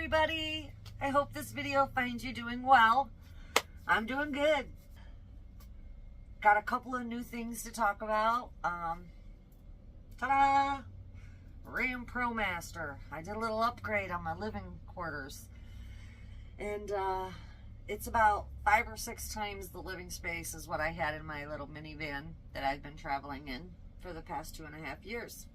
everybody. I hope this video finds you doing well. I'm doing good. Got a couple of new things to talk about. Ta-da! Ram ProMaster. I did a little upgrade on my living quarters. And it's about 5 or 6 times the living space as what I had in my little minivan that I've been traveling in for the past 2.5 years.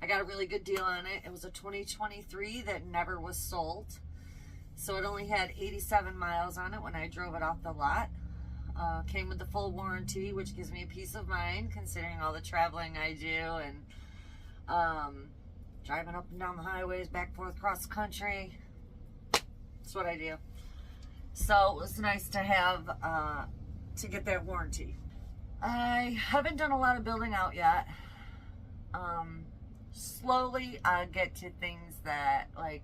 I got a really good deal on it. It was a 2023 that never was sold. So it only had 87 miles on it when I drove it off the lot. Came with the full warranty, which gives me a peace of mind considering all the traveling I do and driving up and down the highways, back and forth across the country. That's what I do. So it was nice to have, to get that warranty. I haven't done a lot of building out yet. Slowly I get to things that like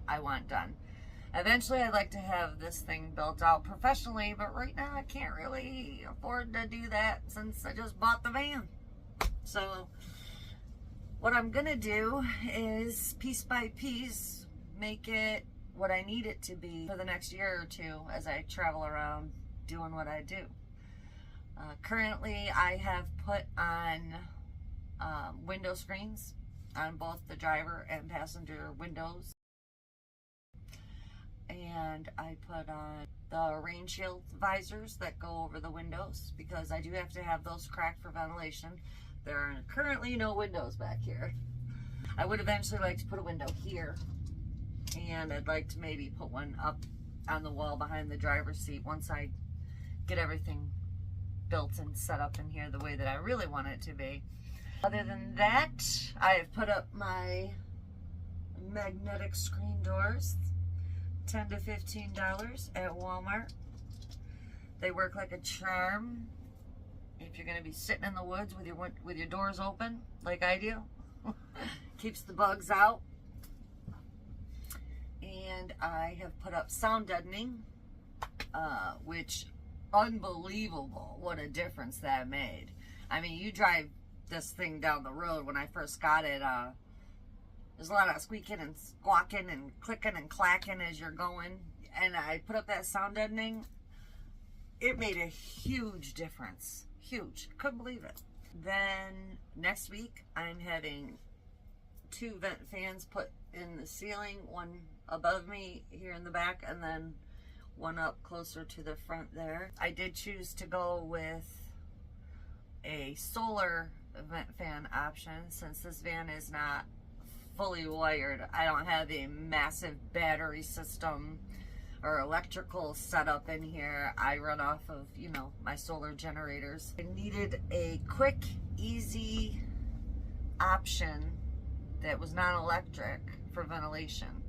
I want done. Eventually I'd like to have this thing built out professionally, but right now I can't really afford to do that since I just bought the van. So what I'm gonna do is piece by piece make it what I need it to be for the next year or two as I travel around doing what I do. Currently I have put on window screens on both the driver and passenger windows, and I put on the rain shield visors that go over the windows because I do have to have those cracked for ventilation. There are currently no windows back here. I would eventually like to put a window here, and I'd like to maybe put one up on the wall behind the driver's seat once I get everything built and set up in here the way that I really want it to be. Other than that, I have put up my magnetic screen doors, $10 to $15 at Walmart. They work like a charm if you're going to be sitting in the woods with your doors open, like I do. Keeps the bugs out. And I have put up sound deadening, which unbelievable what a difference that made. I mean, you drive this thing down the road. When I first got it, there's a lot of squeaking and squawking and clicking and clacking as you're going, and I put up that sound deadening. It made a huge difference. Huge. Couldn't believe it. Then next week I'm having 2 vent fans put in the ceiling, one above me here in the back and then one up closer to the front there. I did choose to go with a solar vent fan option since this van is not fully wired. I don't have a massive battery system or electrical setup in here. I run off of, you know, my solar generators. I needed a quick, easy option that was non-electric for ventilation.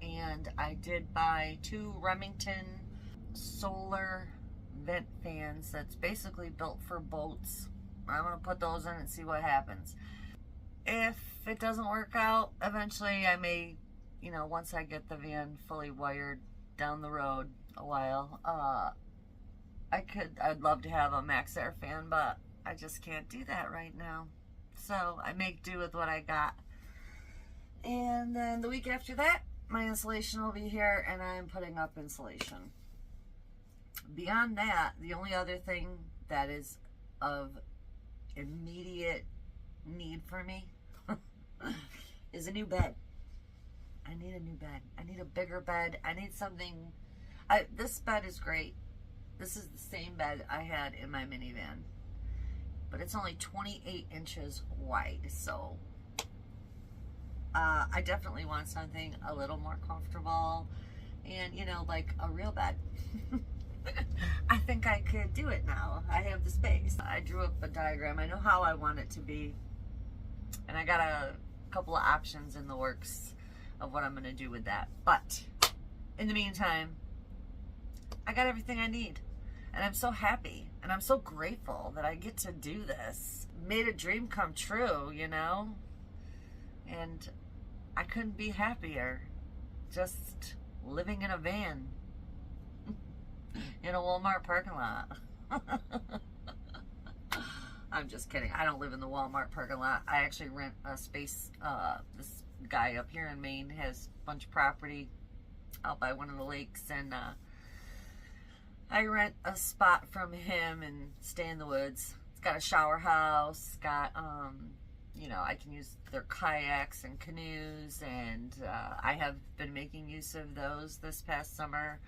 And I did buy 2 Remington solar vent fans that's basically built for boats. I'm going to put those in and see what happens. If it doesn't work out, eventually I may, you know, once I get the van fully wired down the road a while, I'd love to have a max air fan, but I just can't do that right now. So I make do with what I got. And then the week after that, my insulation will be here and I'm putting up insulation. Beyond that, the only other thing that is of immediate need for me is a new bed. I need a new bed. I need a bigger bed. I need something. This bed is great. This is the same bed I had in my minivan, but it's only 28 inches wide, so I definitely want something a little more comfortable and, you know, like a real bed. I think I could do it now. I have the space. I drew up a diagram. I know how I want it to be, and I got a couple of options in the works of what I'm going to do with that. But in the meantime, I got everything I need, and I'm so happy and I'm so grateful that I get to do this. Made a dream come true, you know, and I couldn't be happier just living in a van in a Walmart parking lot. I'm just kidding. I don't live in the Walmart parking lot. I actually rent a space, this guy up here in Maine has a bunch of property out by one of the lakes, and I rent a spot from him and stay in the woods. It's got a shower house, got you know, I can use their kayaks and canoes, and I have been making use of those this past summer.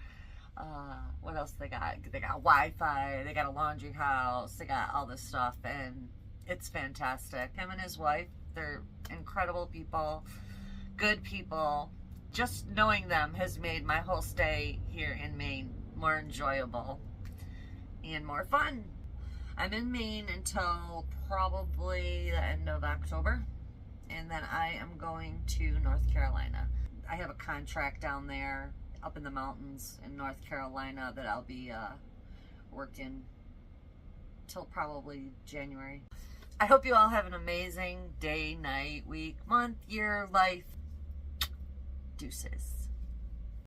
What else they got? They got Wi-Fi, they got a laundry house, they got all this stuff, and it's fantastic. Him and his wife, they're incredible people, good people. Just knowing them has made my whole stay here in Maine more enjoyable and more fun. I'm in Maine until probably the end of October, and then I am going to North Carolina. I have a contract down there up in the mountains in North Carolina that I'll be working till probably January. I hope you all have an amazing day, night, week, month, year, life. Deuces.